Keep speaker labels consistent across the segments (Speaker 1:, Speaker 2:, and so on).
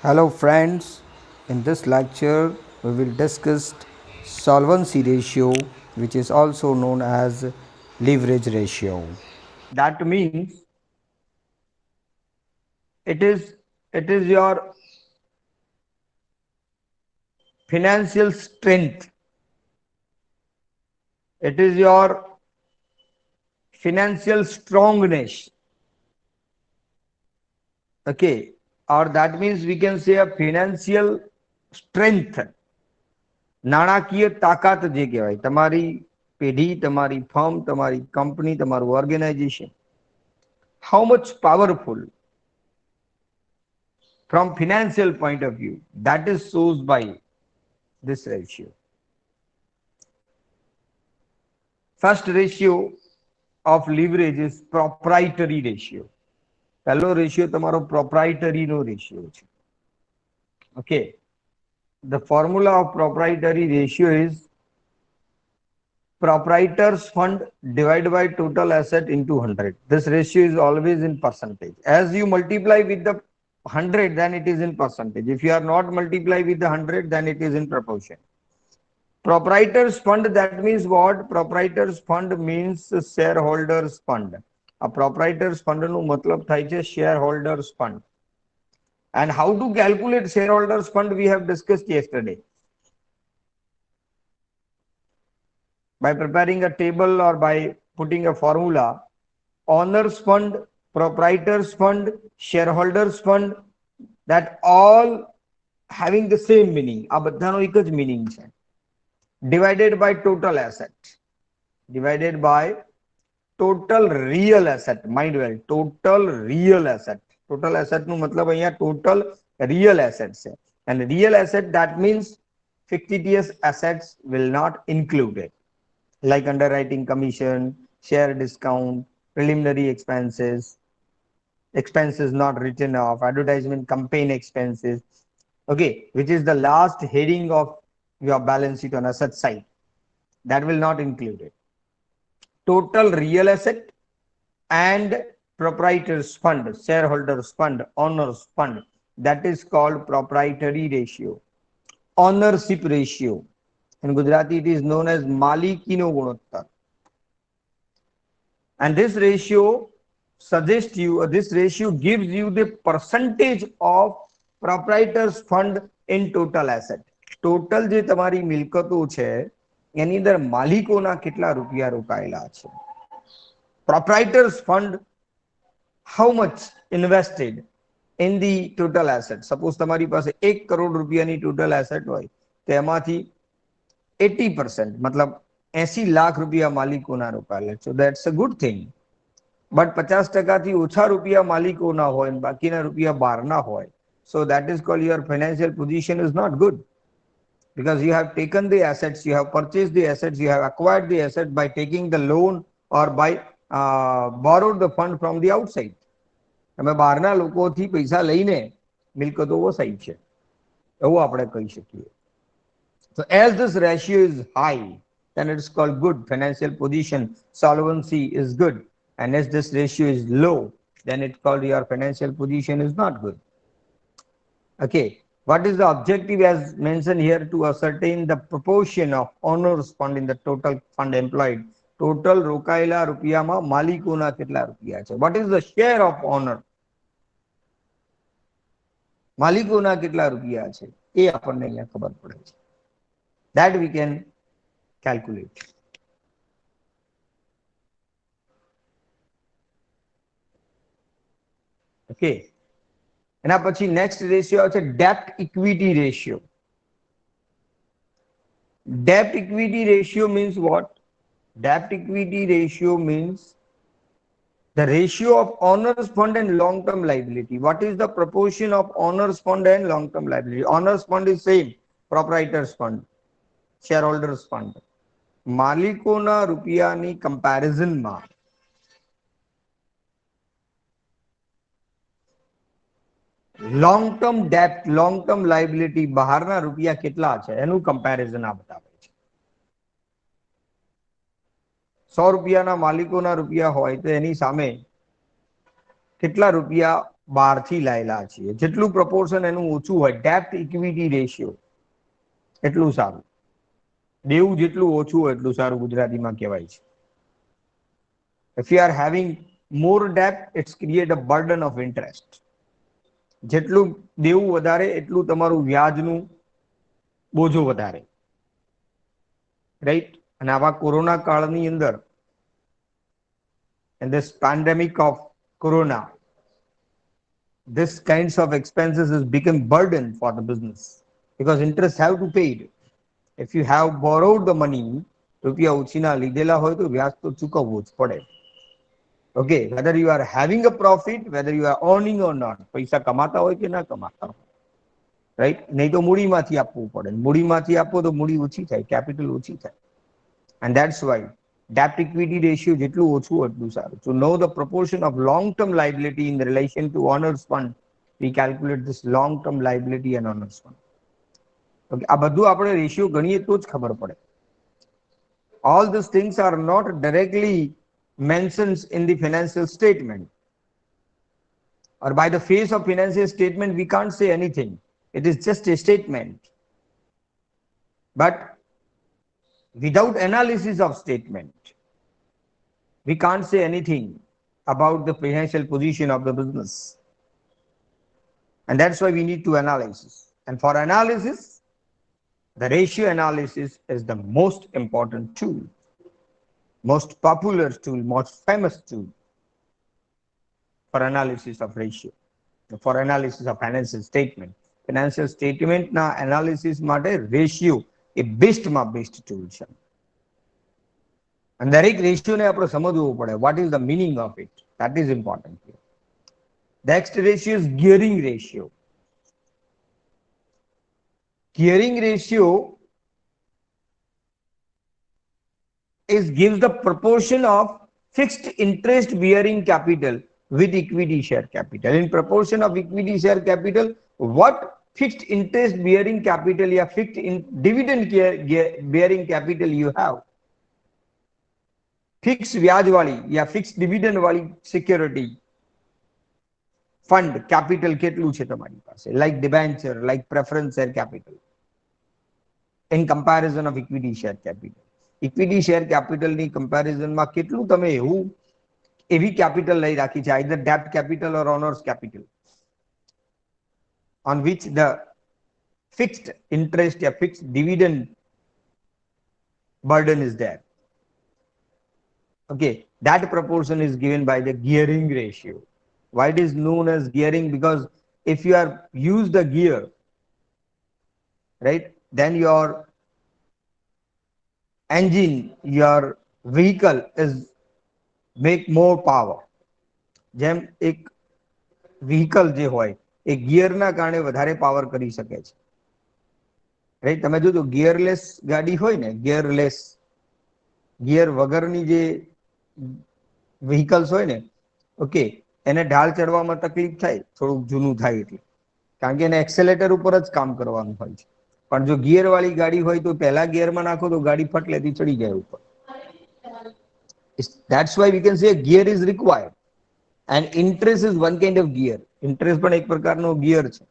Speaker 1: Hello friends, in this lecture we will discuss solvency ratio, which is also known as leverage ratio. That means it is it is your financial strength, it is your financial strongness. Okay, or that means we can say a financial strength, નાણાકીય તાકાત જે કહેવાય, તમારી પેઢી, તમારી firm, તમારી company, તમારું organisation, how much powerful from financial point of view, that is shows by this ratio. First ratio of leverage is proprietary ratio. પહેલો રેશિયો તમારો proprietary નો રેશિયો છે. Okay, the formula of proprietary ratio is proprietor's fund divided by total asset into 100. This ratio is always in percentage. As you multiply with the 100, then it is in percentage. If you are not multiply with the 100, then it is in proportion. Proprietors fund, that means what? Proprietors fund means shareholders fund. A proprietors fund નો મતલબ થાય છે shareholders fund. And how to calculate shareholders fund we have discussed yesterday. By preparing a table or by putting a formula, owners fund, proprietors fund, shareholders fund, that all having the same meaning. આ બધાનો એક જ meaning છે. Divided by total asset, divided by total real asset. Mind well, total real asset. Total asset નું મતલબ અહીંયા total real assets છે. And real asset, that means fictitious assets will not include it, like underwriting commission, share discount, preliminary expenses, expenses not written off, advertisement campaign expenses, okay, which is the last heading of your balance sheet on asset side, that will not include it. Total real asset and proprietors fund, shareholders fund, owners fund, that is called proprietary ratio. Ownership ratio, in Gujarati it is known as માલિકીનો ગુણોત્તર. And this ratio suggests you, this ratio gives you the percentage of proprietors fund in total asset. Total જે તમારી મિલકતો છે એની અંદર માલિકોના કેટલા રૂપિયા રોકાયેલા છે. Proprietors fund, how much invested in the total asset. Suppose તમારી પાસે 1 કરોડ રૂપિયાની total asset હોય તો એમાંથી 80%, मतलब 80 લાખ રૂપિયા માલિકોના રોકાયેલા. So that's a good thing. But 50% થી ઓછા રૂપિયા માલિકોના હોય અને બાકીના રૂપિયા બહારના હોય, so that is called your financial position is not good, because you have taken the assets, you have purchased the assets, you have acquired the asset by taking the loan or by borrowed the fund from the outside. તમે બહારના લોકોથી પૈસા લઈને મિલકતો વસાઈ છે, એવું આપણે કહી શકીએ. So as this ratio is high, then it is called good financial position, solvency is good. And as this ratio is low, then it's called your financial position is not good. Okay, what is the objective as mentioned here? To ascertain the proportion of owners fund in the total fund employed. Total રોકાયેલા રૂપિયામાં માલિકોના કેટલા રૂપિયા છે. What is the share of owner? માલિકોના કેટલા રૂપિયા છે એ આપણને અહીંયા ખબર પડે છે. That we can calculate. Okay, એના પછી next ratio છે debt equity ratio. Debt equity ratio means what? Debt equity ratio means the ratio of owners fund and long term liability. What is the proportion of owners fund and long term liability? Owners fund is same, proprietors fund, shareholders fund. માલિકોના રૂપિયાની કમ્પેરિઝનમાં long term ડેપ્ટ, long term liability, બહારના રૂપિયા કેટલા છે એનું comparison આ બતાવે છે. 100 રૂપિયાના માલિકોના રૂપિયા હોય તો એની સામે કેટલા રૂપિયા બહારથી લાયેલા છીએ. જેટલું પ્રપોર્શન એનું ઓછું હોય, ડેપ્ટ ઇક્વિટી રેશિયો, એટલું સારું. દેવું જેટલું ઓછું હોય એટલું સારું, ગુજરાતીમાં કહેવાય છે. If you are having more debt, it's create a burden of interest. જેટલું દેવું વધારે એટલું તમારું વ્યાજનું બોજો વધારે, રાઈટ? અને આવા કોરોના કાળની અંદર, in this pandemic of corona, this kinds of expenses has become burden for the business because interest have to pay it. If you have borrowed the money, રૂપિયા ઉછીના લીધેલા હોય તો વ્યાજ તો ચૂકવવું જ પડે. Okay, whether you are having a profit, whether you are earning or not, પૈસા કમાતા હોય કે ના કમાતા હોય, રાઈટ? નહીં તો મૂડીમાંથી આપવું પડે. મૂડીમાંથી આપો તો મૂડી ઓછી થાય, કેપિટલ ઓછી થાય. And that's why debt equity ratio જેટલું ઓછું એટલું સારું. To know the proportion of long term liability in relation to owners fund, we calculate this long term liability and owners fund. Okay, આ બધું આપણે રેશિયો ગણીએ તો જ ખબર પડે. All these things are not directly mentioned in the financial statement, or by the face of financial statement we can't say anything. It is just a statement. But without analysis of statement, we can't say anything about the financial position of the business. And that's why we need to analyze. And for analysis, the ratio analysis is the most important tool, most popular tool, most famous tool for analysis of ratio, for analysis of financial statement. Financial statement na analysis માટે ratio એ best માં best tool છે. અને દરેક રેશિયોને આપણે સમજવું પડે. What is the meaning of it? That is important here. Next ratio is gearing ratio. Gearing ratio is gives the proportion of fixed interest bearing capital with equity share capital. In proportion of equity share capital, what fixed interest bearing capital या fixed dividend bearing capital you have, fixed व्याज वाली या fixed dividend वाली security fund capital કેટલું છે તમારી પાસે, like debenture, like preference share capital, in comparison of equity share capital. Equity share capital ની comparison માં કેટલું તમે એવી capital લઈ રાખી છે, either debt capital or owners capital, on which the fixed interest or fixed dividend burden is there. Okay, that proportion is given by the gearing ratio. Why it is known as gearing? Because if you are use the gear, right, then your engine, your vehicle is make more power. જેમ એક vehicle જે હોય એ ગિયરના કારણે વધારે power કરી શકે છે, right? તમે જોજો ગિયરલેસ ગાડી હોય ને, ગિયરલેસ, ગિયર વગરની જે vehicles હોય ને, ઓકે, એને ઢાળ ચડવામાં તકલીફ થાય, થોડુંક જૂનું થાય એટલે, કારણ કે એને એક્સેલેટર ઉપર જ કામ કરવાનું હોય છે. પણ જો ગિયર વાળી ગાડી હોય તો પહેલા ગિયરમાં નાખો તો ગાડી ફટલેથી ચડી જાય ઉપર. That's why we can say gear is required. And interest is one kind of gear. Interest પણ એક પ્રકારનો gear છે,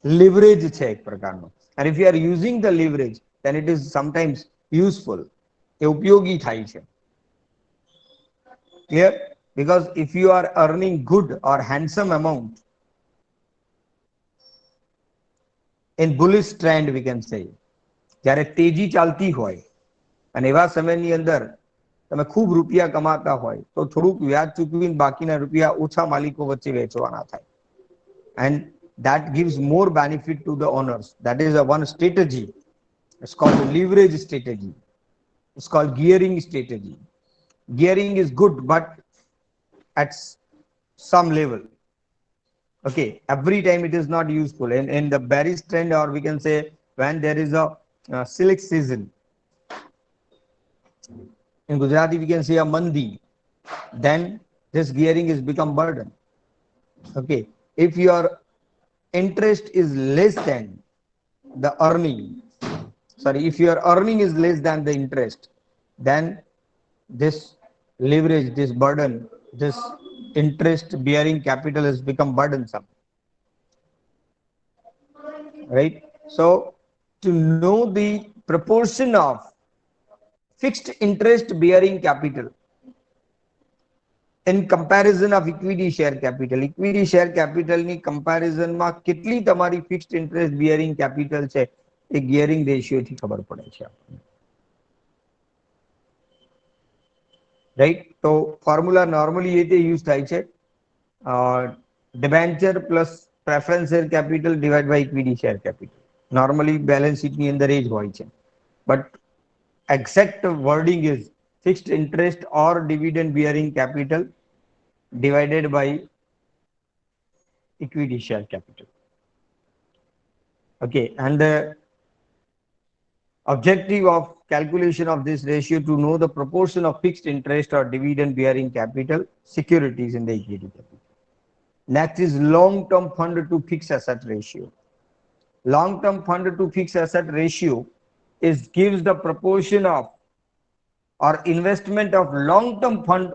Speaker 1: leverage છે એક પ્રકારનો. And if you are using the leverage, then it is sometimes useful. એ ઉપયોગી થાય છે. Clear? Because if you are earning good or handsome amount in bullish trend, we can say, જ્યારે તેજી ચાલતી હોય અને એવા સમયની અંદર તમે ખૂબ રૂપિયા કમાતા હોય તો થોડુંક વ્યાજ ચૂકવીને બાકીના રૂપિયા ઓછા માલિકો વચ્ચે વેચવાના થાય. And that gives more benefit to the owners. That is a one strategy. It's called leverage strategy. It's called gearing strategy. Gearing is good, but at some level. Okay, every time it is not useful. In the bearish trend, or we can say when there is a silk season, in Gujarati we can say a mandi, then this gearing is become burden. Okay, if your interest is less than the earning, sorry, if your earning is less than the interest, then this leverage, this burden, this interest bearing capital has become burdensome, right? So to know the proportion of fixed interest bearing capital in comparison of equity share capital ની comparison માં કેટલી તમારી fixed interest bearing capital છે એ gearing ratio થી ખબર પડે છે, right? તો ફોર્મ્યુલા નોર્મલી એ રીતે યુઝ થાય છે, debenture plus preference share capital divided by equity share capital. Normally balance sheet ની અંદર એ જ હોય છે, but exact wording is fixed interest or dividend bearing capital divided by equity share capital. Okay, and the objective of calculation of this ratio to know the proportion of fixed interest or dividend bearing capital securities in the equity capital. Next is long term fund to fixed asset ratio. Long term fund to fixed asset ratio is gives the proportion of or investment of long term fund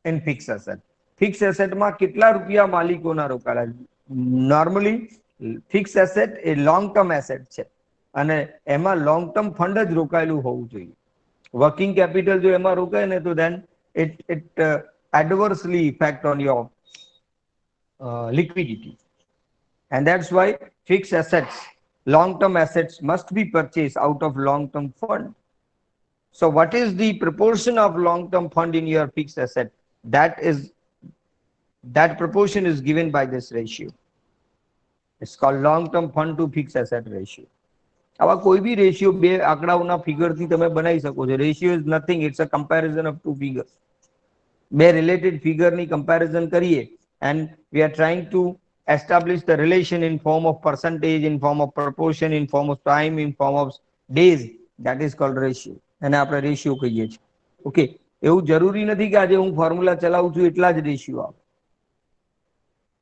Speaker 1: in fixed asset. Fixed asset માં કેટલા રૂપિયા માલિકોના રોકાયેલા? Normally fix asset એ long term asset છે અને એમાં long term fund જ રોકાયેલું હોવું જોઈએ. વર્કિંગ કેપિટલ જો એમાં રોકાય ને તો then it adversely effect on your liquidity, and that's why fixed assets, long term assets must be purchased out of long term fund. So what is the proportion of long term fund in your fixed asset? That proportion is given by this ratio. It's called long term fund to fixed asset ratio. આવા કોઈ બી ratio બે આંકડાઓના ફિગરથી તમે બનાવી શકો છો. Ratio is nothing, it's a comparison of two figures. બે related ફિગરની comparison કરીએ and we are trying to establish the relation in form of percentage, in form of proportion, in form of time, in form of days. That is called ratio. અને આપણે ratio કહીએ છીએ. Okay, એવું જરૂરી નથી કે આજે હું ફોર્મ્યુલા ચલાવું છું એટલા જ રેશિયો આવે,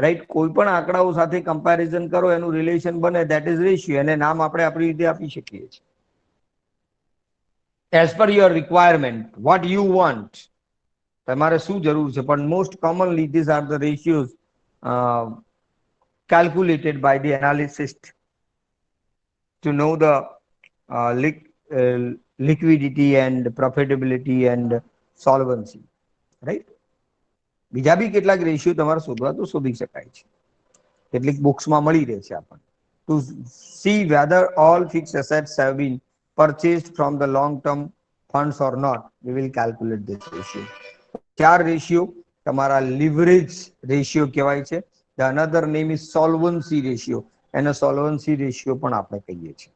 Speaker 1: રાઈટ? કોઈ પણ આંકડાઓ સાથે કમ્પેરિઝન કરો એનું રિલેશન બને, that is ratio, અને નામ આપણે આપણી રીતે આપી શકીએ છીએ. As per your requirement, what you want, તમારે શું જરૂર છે, પણ most commonly these are the ratios calculated by the analyst to know the liquidity and profitability and solvency, right? બીજા બી કેટલાક રેશિયો તમારે શોધવા તો શોધી શકાય છે, કેટલીક બુક્સમાં મળી રહે છે આપણને. To see whether all fixed assets have been purchased from the long term funds or not, we will calculate this ratio. ચાર રેશિયો તમારા લિવરેજ રેશિયો કહેવાય છે. The another name is solvency ratio, and a solvency ratio પણ આપણે કહીએ છીએ.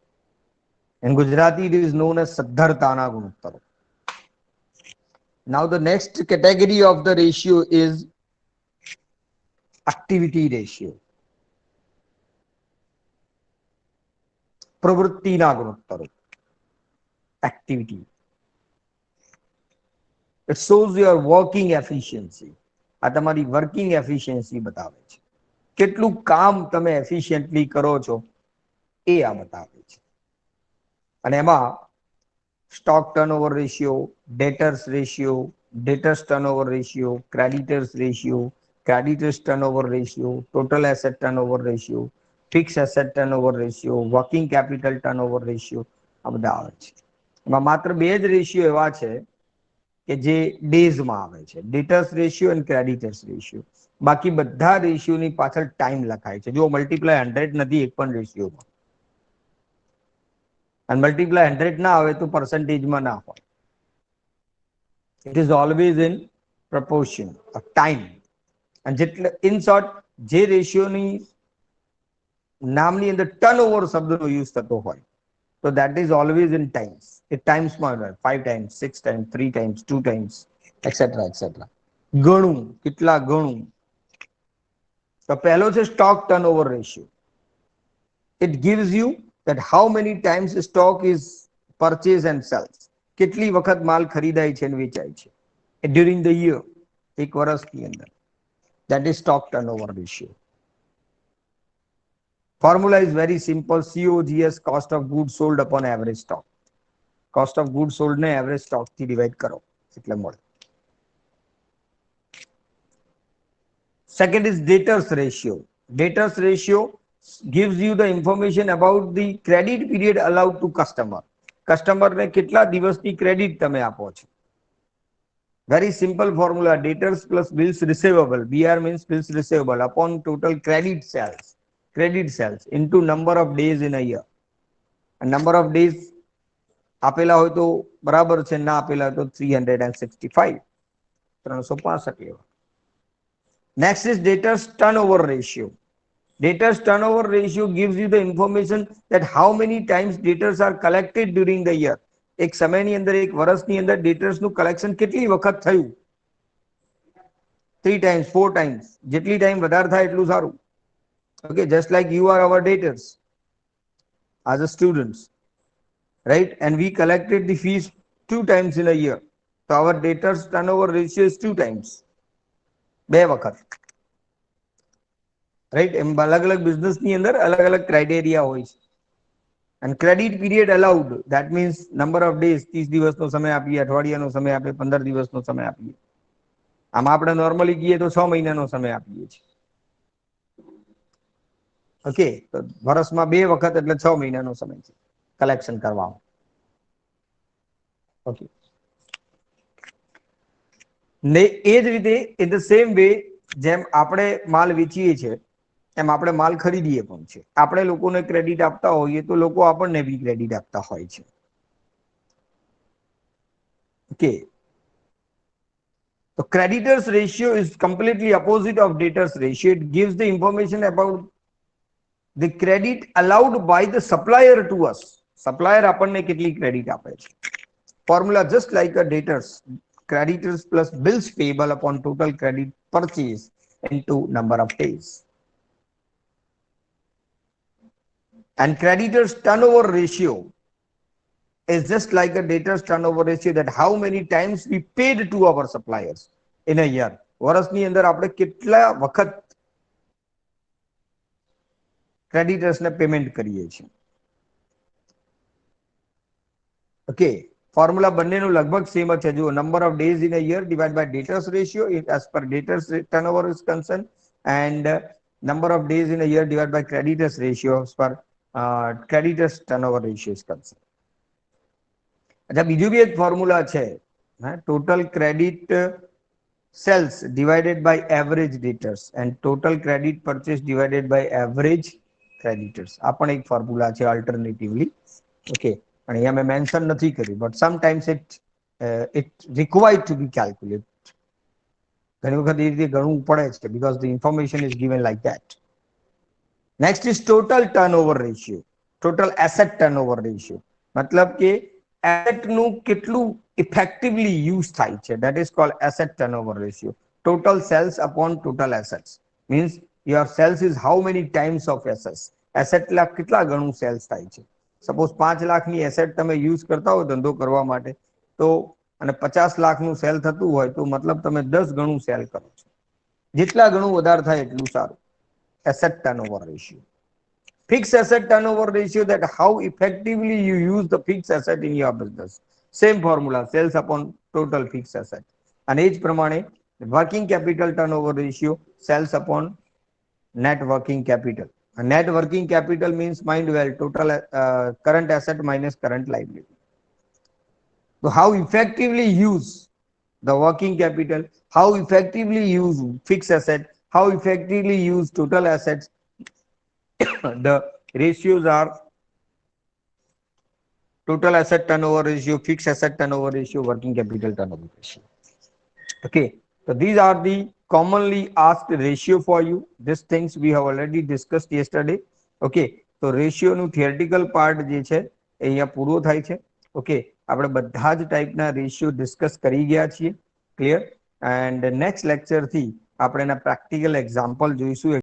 Speaker 1: In Gujarati it is known as સદ્ધરતાના ગુણોત્તરો. Now the next category of the ratio is activity ratio. પ્રવૃત્તિના ગુણોત્તરો, activity. It shows your working efficiency. આ તમારી working efficiency બતાવે છે, કેટલું કામ તમે એફિશિયન્ટલી કરો છો એ આ બતાવે છે. અને એમાં stock turnover ratio, ડેટર્સ ratio, ડેટર્સ turnover ratio, creditors ratio, creditors turnover ratio, total asset turnover ratio, fix asset turnover ratio, working capital turnover ratio, આ બધા આવે છે. એમાં માત્ર બે જ રેશિયો એવા છે કે જે ડેઝમાં આવે છે, ડેટર્સ રેશિયો અને ક્રેડિટર્સ રેશિયો. બાકી બધા રેશિયોની પાછળ ટાઈમ લખાય છે. જો મલ્ટીપ્લાય 100 નથી એક પણ રેશિયોમાં, and multiply 100 ના આવે તો percentage માં ના હોય. It is always in proportion of time. and Jaitley in short જે રેશિયોની નામની અંદર ટર્નઓવર શબ્દનો યુઝ થતો હોય તો that is always in times. it times માં 5 times, 6 times, 3 times, 2 times, etc etc. ગણું, કેટલા ગણું. તો પહેલો છે stock turnover ratio. It gives you that how many times stock is purchased and sells. કેટલી વખત માલ ખરીદાય છે અને વેચાય છે during the year, એક વર્ષની અંદર. That is stock turnover ratio. Formula is very simple. COGS, cost of goods sold upon average stock. Cost of goods sold ને average stock થી divide કરો એટલે મળે. Second is debtors ratio. Debtors ratio gives you the information about the credit period allowed to customer. Customer ને કેટલા દિવસની credit તમે આપો છો. Very simple formula, debtors plus bills receivable, BR means bills receivable, upon total credit sales into number of days in a year. And number of days આપેલા હોય તો બરાબર છે, ના આપેલા હોય તો 365, 365 લેવા. Next is debtors turnover ratio. Debtors turnover ratio gives you the information that how many times debtors are collected during the year. એક સમયની અંદર, એક વર્ષની અંદર debtors નું collection કેટલી વખત થયું. 3 times, 4 times. જેટલી time વધારે થાય એટલું સારું. Okay, just like you are our debtors as a students, right? And we collected the fees 2 times in a year. So our debtors turnover ratio is 2 times. 2 વખત. Right. એમ અલગ અલગ business ની અંદર અલગ અલગ ક્રાઇટેરિયા હોય છે. અને credit period allowed, that means number of days, 30 દિવસનો સમય આપીએ, અઠવાડિયાનો સમય આપીએ, 15 દિવસનો સમય આપીએ. આમાં આપણે નોર્મલી કહીએ તો 6 મહિનાનો સમય આપીએ છીએ. ઓકે, તો વર્ષમાં 2 વખત એટલે 6 મહિનાનો સમય છે કલેક્શન કરવામાં. ઓકે, ને એ જ રીતે ઇન ધ સેમ વે જેમ આપણે માલ વેચીએ છીએ એમ આપણે માલ ખરીદીએ પણ છે. આપણે લોકોને ક્રેડિટ આપતા હોઈએ તો લોકો આપણને બી ક્રેડિટ આપતા હોય છે. ઓકે, તો creditors ratio is completely opposite of debtors ratio. It gives the information about the credit allowed by the supplier to us. Supplier આપણને કેટલી ક્રેડિટ આપે છે. Formula just like a debtors, creditors plus bills payable upon total credit purchase into number of days. And creditors turnover ratio is just like a debtors turnover ratio, that how many times we paid to our suppliers in a year. વર્ષની અંદર આપણે કેટલા વખત creditors ને payment કરીએ છીએ. Okay, formula બંનેનું લગભગ સેમ જ છે. જુઓ, number of days in a year divide by debtors ratio as per debtors turnover is concern, and number of days in a year divided by creditors ratio as per creditors turnover ratio is concerned. अच्छा, બીજું બી એક formula છે, total credit sales divided by average debtors and total credit purchase divided by average creditors. આ પણ એક formula છે alternatively. Okay, પણ અહીંયા મેં મેન્શન નથી કર્યું, but sometimes it required to be calculate. ઘણી વખત એ રીતે ગણવું પડે છે because the information is given like that. Next is total turnover ratio, total asset turnover ratio. મતલબ કે asset નું કેટલું effectively use થાય છે, that is called asset turnover ratio. Total sales upon total assets means your sales is how many times of assets. asset લા કેટલા ગણું sales થાય છે. સપોઝ 5 લાખની એસેટ તમે યુઝ કરતા હો ધંધો કરવા માટે, તો અને 50 લાખનું સેલ થતું હોય તો મતલબ તમે 10 ગણું સેલ કરો છો. જેટલા ગણું વધારે થાય એટલું સારું. asset turnover ratio. Fixed asset turnover ratio, that how effectively you use the fixed asset in your business. Same formula, sales upon total fixed asset. અને એ જ પ્રમાણે working capital turnover ratio, sales upon net working capital. Net working capital means, mind well, total current asset minus current liability. So how effectively use the working capital, how effectively use fixed asset, how effectively use total assets. The ratios are total asset turnover ratio, fixed asset turnover ratio, working capital turnover ratio. Okay, so these are the commonly asked ratio for you. These things we have already discussed yesterday. Okay, so ratio નું theoretical part જે છે એ અહીંયા પૂરો થાય છે. Okay, આપણે બધા જ ટાઈપના રેશિયો ડિસ્કસ કરી ગયા છીએ. ક્લિયર? એન્ડ નેક્સ્ટ લેક્ચરથી આપણે એના પ્રેક્ટિકલ એક્ઝામ્પલ જોઈશું.